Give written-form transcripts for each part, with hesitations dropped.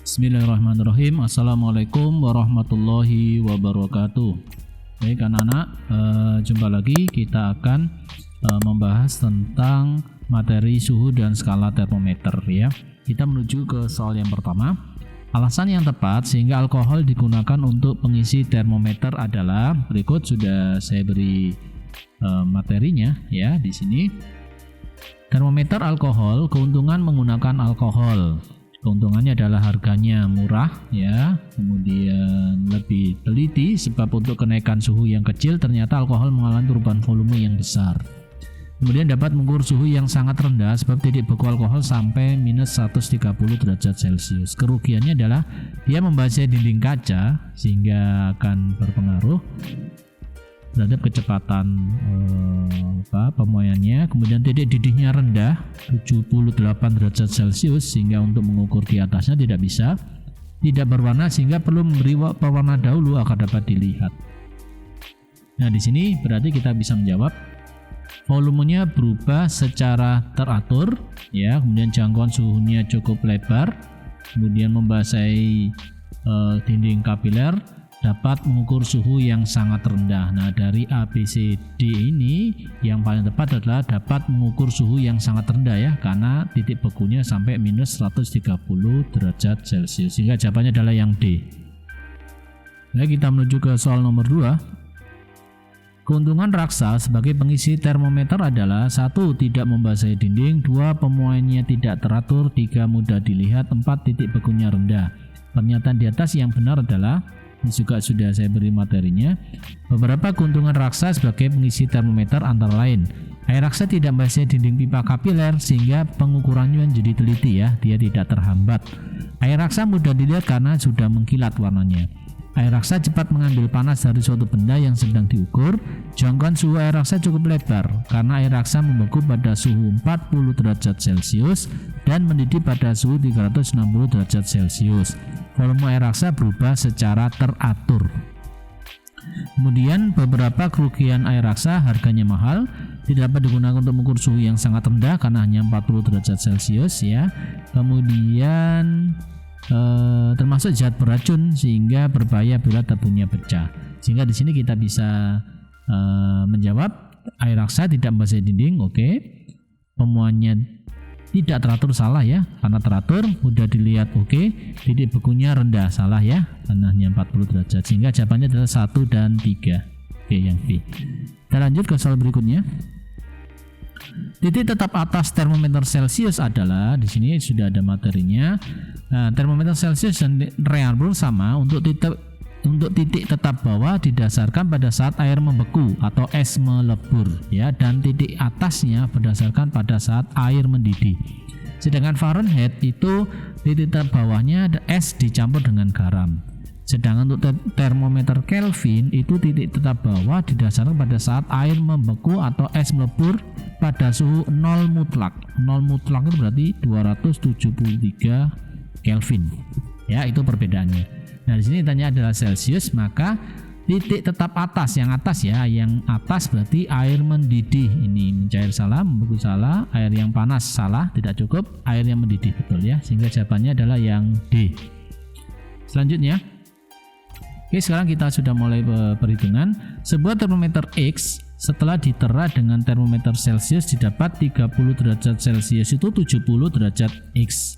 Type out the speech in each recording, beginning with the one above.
Bismillahirrahmanirrahim. Assalamualaikum warahmatullahi wabarakatuh. Baik anak-anak, jumpa lagi. Kita akan membahas tentang materi suhu dan skala termometer ya. Kita menuju ke soal yang pertama. Alasan yang tepat sehingga alkohol digunakan untuk pengisi termometer adalah berikut. Sudah saya beri materinya ya di sini. Termometer alkohol, keuntungan menggunakan alkohol. Keuntungannya adalah harganya murah ya, kemudian lebih teliti sebab untuk kenaikan suhu yang kecil ternyata alkohol mengalami perubahan volume yang besar. Kemudian dapat mengukur suhu yang sangat rendah sebab titik beku alkohol sampai minus 130 derajat Celcius. Kerugiannya adalah dia membasahi dinding kaca sehingga akan berpengaruh terhadap kecepatan pemuaiannya. Kemudian titik didihnya rendah 78 derajat Celcius sehingga untuk mengukur di atasnya tidak bisa, tidak berwarna sehingga perlu memberi pewarna dahulu agar dapat dilihat. Nah di sini berarti kita bisa menjawab volumenya berubah secara teratur ya, kemudian jangkauan suhunya cukup lebar, kemudian membasahi dinding kapiler, dapat mengukur suhu yang sangat rendah. Nah dari A, B, C, D ini yang paling tepat adalah dapat mengukur suhu yang sangat rendah ya, karena titik bekunya sampai minus 130 derajat Celcius, sehingga jawabannya adalah yang D. Baik, kita menuju ke soal nomor 2. Keuntungan raksa sebagai pengisi termometer adalah 1. Tidak membasahi dinding, 2. Pemuaiannya tidak teratur, 3. Mudah dilihat, 4. Titik bekunya rendah. Pernyataan di atas yang benar adalah, ini juga sudah saya beri materinya. Beberapa keuntungan raksa sebagai pengisi termometer antara lain: air raksa tidak membasahi dinding pipa kapiler sehingga pengukurannya menjadi teliti ya, dia tidak terhambat. Air raksa mudah dilihat karena sudah mengkilat warnanya. Air raksa cepat mengambil panas dari suatu benda yang sedang diukur. Jangkauan suhu air raksa cukup lebar karena air raksa membeku pada suhu 40 derajat Celcius dan mendidih pada suhu 360 derajat Celcius. Volume air raksa berubah secara teratur. Kemudian beberapa kerugian air raksa: harganya mahal, tidak dapat digunakan untuk mengukur suhu yang sangat rendah karena hanya 40 derajat Celcius ya. Kemudian termasuk zat beracun sehingga berbahaya bila tabungnya pecah. Sehingga di sini kita bisa menjawab air raksa tidak membasahi dinding, oke. Pemuaiannya tidak teratur, salah ya, karena teratur. Mudah dilihat, oke. Titik bekunya rendah, salah ya, karena hanya 40 derajat. Sehingga jawabannya adalah 1 dan 3. Oke, yang B. Kita lanjut ke soal berikutnya. Titik tetap atas termometer Celcius adalah, di sini sudah ada materinya. Nah, termometer Celcius dan Reaumur sama. Untuk titik tetap bawah didasarkan pada saat air membeku atau es melebur ya, dan titik atasnya berdasarkan pada saat air mendidih. Sedangkan Fahrenheit itu titik tetap bawahnya ada es dicampur dengan garam. Sedangkan untuk termometer Kelvin itu titik tetap bawah didasarkan pada saat air membeku atau es melebur pada suhu 0 mutlak. 0 mutlak itu berarti 273 Kelvin. Ya, itu perbedaannya. Nah, di sini tanya adalah Celcius, maka titik tetap atas, yang atas ya, yang atas berarti air mendidih. Ini mencair salah, membeku salah, air yang panas salah, tidak cukup, air yang mendidih betul ya. Sehingga jawabannya adalah yang D. Selanjutnya, oke, sekarang kita sudah mulai perhitungan. Sebuah termometer X setelah ditera dengan termometer Celcius didapat 30 derajat Celcius itu 70 derajat X.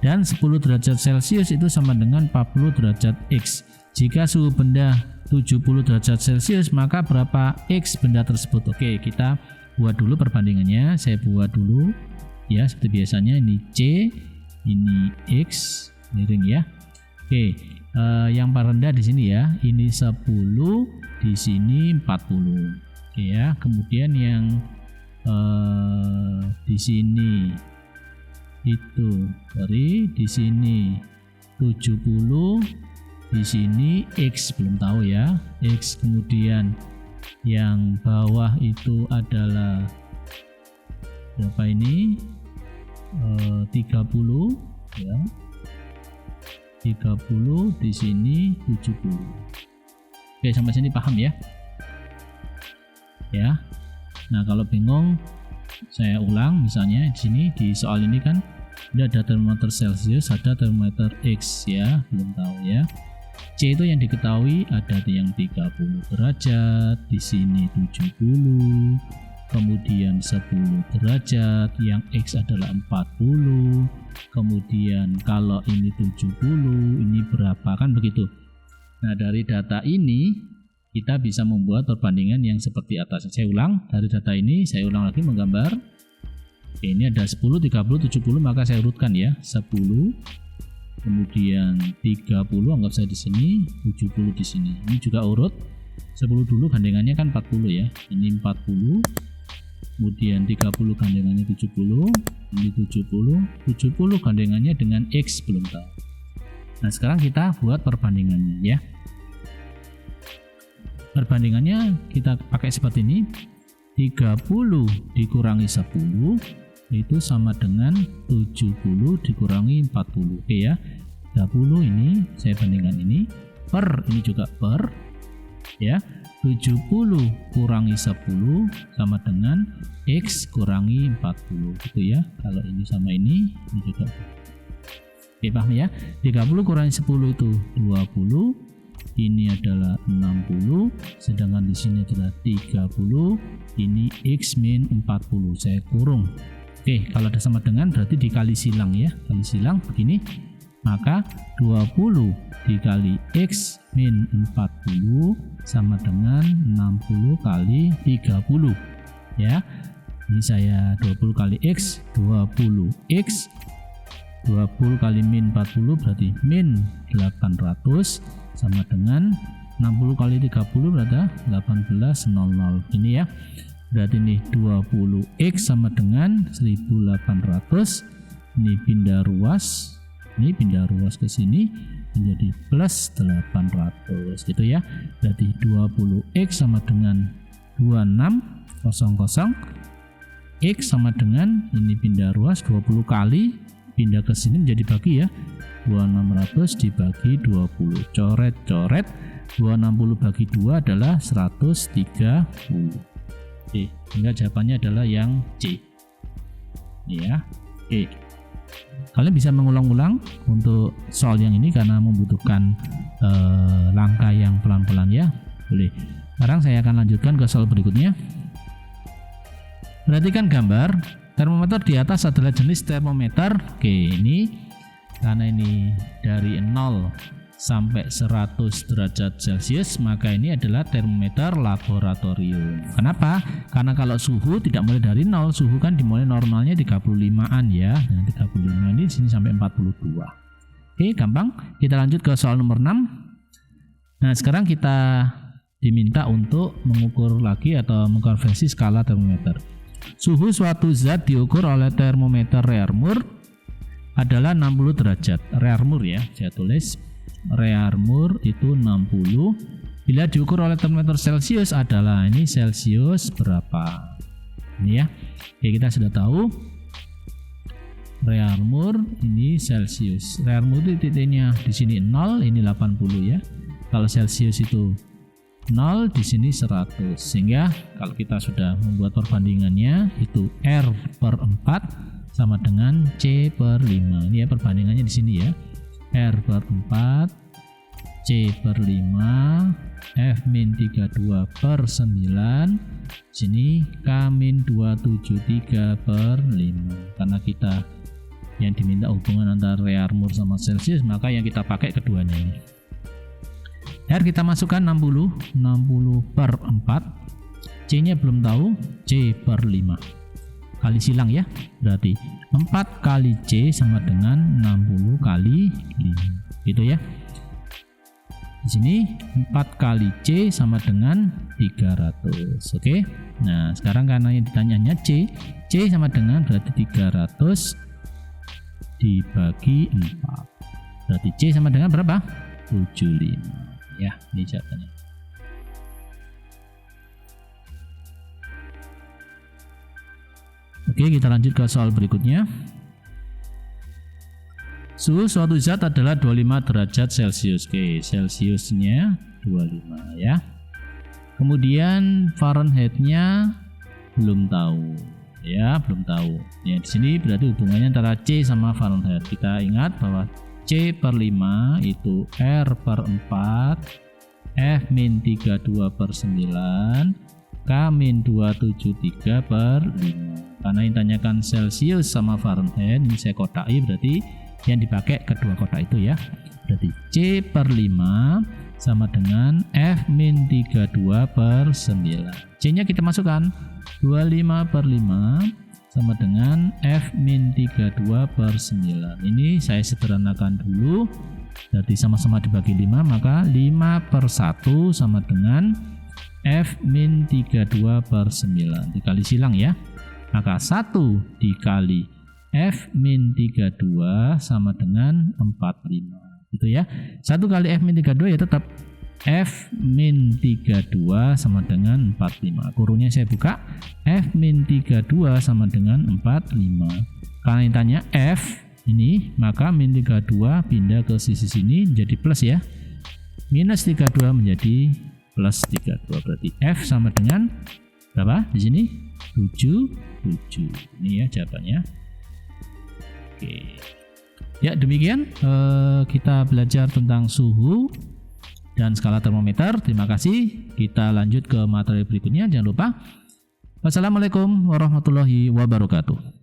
Dan 10 derajat Celcius itu sama dengan 40 derajat X. Jika suhu benda 70 derajat Celcius, maka berapa X benda tersebut? Oke, kita buat dulu perbandingannya. Saya buat dulu ya, seperti biasanya. Ini C, ini X, miring ya. Oke, yang paling rendah di sini ya. Ini 10, di sini 40. Oke ya. Kemudian yang di sini itu di sini 70, di sini X belum tahu ya, X. Kemudian yang bawah itu adalah berapa ini, 30 ya, 30, di sini 70. Oke, sampai sini paham ya? Ya. Nah, kalau bingung saya ulang, misalnya di sini di soal ini kan Ini ada termometer Celcius, ada termometer X ya, belum tahu ya. C itu yang diketahui ada yang 30 derajat, di sini 70, kemudian 10 derajat, yang X adalah 40, kemudian kalau ini 70, ini berapa, kan begitu. Nah, dari data ini kita bisa membuat perbandingan yang seperti atas. Saya ulang, dari data ini saya ulang lagi menggambar. Oke, ini ada 10, 30, 70, maka saya urutkan ya. 10, kemudian 30 anggap saya di sini, 70 di sini. Ini juga urut. 10 dulu gandengannya kan 40 ya. Ini 40. Kemudian 30 gandengannya 70, ini 70, 70 gandengannya dengan X belum tahu. Nah, sekarang kita buat perbandingannya ya. Perbandingannya kita pakai seperti ini. 30 dikurangi 10 itu sama dengan 70 dikurangi 40. Oke ya. 30 ini saya bandingkan ini per, ini juga per ya. 70 kurangi 10 sama dengan X kurangi 40 gitu ya. Kalau ini sama ini juga. Oke, paham ya? 30 kurangi 10 itu 20, ini adalah 60, sedangkan di sini adalah 30, ini X min 40, saya kurung. Oke, kalau ada sama dengan berarti dikali silang ya, kali silang begini, maka 20 dikali X min 40 sama dengan 60 kali 30 ya. Ini saya 20 kali X, 20X 20 kali min 40 berarti min 800 sama dengan 60 kali 30 berarti 1800 ini ya. Berarti ini 20X sama dengan 1800. Ini pindah ruas. Ini pindah ruas ke sini menjadi plus 800 gitu ya. Berarti 20X sama dengan 2600. X sama dengan ini pindah ruas 20 kali pindah ke sini menjadi bagi ya, 2600 dibagi 20, coret-coret, 260 bagi 2 adalah 130. Oke, sehingga jawabannya adalah yang C ya. Oke, kalian bisa mengulang-ulang untuk soal yang ini karena membutuhkan langkah yang pelan-pelan ya, boleh. Sekarang saya akan lanjutkan ke soal berikutnya. Perhatikan gambar. Termometer di atas adalah jenis termometer. Oke, ini karena ini dari 0 sampai 100 derajat Celcius, maka ini adalah termometer laboratorium. Kenapa? Karena kalau suhu tidak mulai dari 0, suhu kan dimulai normalnya 35-an ya. Nah, 35 ini di sini sampai 42. Oke, gampang. Kita lanjut ke soal nomor 6. Nah, sekarang kita diminta untuk mengukur lagi atau mengkonversi skala termometer. Suhu suatu zat diukur oleh termometer Reaumur adalah 60 derajat. Reaumur ya, saya tulis. Reaumur itu 60. Bila diukur oleh termometer Celcius adalah ini Celcius berapa? Ini ya. Oke, kita sudah tahu. Reaumur ini Celcius. Reaumur itu titiknya di sini 0, ini 80 ya. Kalau Celcius itu 0, di sini 100, sehingga kalau kita sudah membuat perbandingannya itu R per 4 sama dengan C per 5. Ini ya perbandingannya di sini ya, R per 4 C per 5 F min 32 per 9, sini K min 273 per 5. Karena kita yang diminta hubungan antara Reaumur sama Celcius, maka yang kita pakai keduanya ini. R kita masukkan 60 per 4, C nya belum tahu, C per 5 kali silang ya, berarti 4 kali C sama dengan 60 kali 5 gitu ya. Di sini 4 kali C sama dengan 300. Oke. Nah, sekarang karena yang ditanyanya C sama dengan berarti 300 dibagi 4. Berarti C sama dengan berapa? 75. Ya, ini jawabannya. Oke, kita lanjut ke soal berikutnya. Suhu suatu zat adalah 25 derajat Celcius. Oke, Celciusnya 25 ya. Kemudian Fahrenheitnya belum tahu. Ya, belum tahu. Ya, di sini berarti hubungannya antara C sama Fahrenheit. Kita ingat bahwa C per 5 itu R per 4, F min 32 per 9, K min 273 per 5. Karena yang ditanyakan Celsius sama Fahrenheit, ini saya kotaki, berarti yang dipakai kedua kotak itu ya. Berarti C per 5 sama dengan F min 32 per 9. C nya kita masukkan 25 per 5 sama dengan F min 32 per 9. Ini saya sederhanakan dulu. Berarti sama-sama dibagi 5, maka 5 per 1 sama dengan F min 32 per 9. Dikali silang ya. Maka 1 dikali F min 32 sama dengan 45. Gitu ya. 1 kali F min 32 ya tetap F min 32 sama dengan 45. Kurungnya saya buka. F min 32 sama dengan 45. Karena yang tanya F ini, maka min 32 pindah ke sisi sini menjadi plus ya. Minus 32 menjadi plus 32. Berarti F sama dengan berapa di sini? 7. Ini ya jawabannya. Oke. Ya, demikian kita belajar tentang suhu dan skala termometer. Terima kasih. Kita lanjut ke materi berikutnya. Jangan lupa. Wassalamualaikum warahmatullahi wabarakatuh.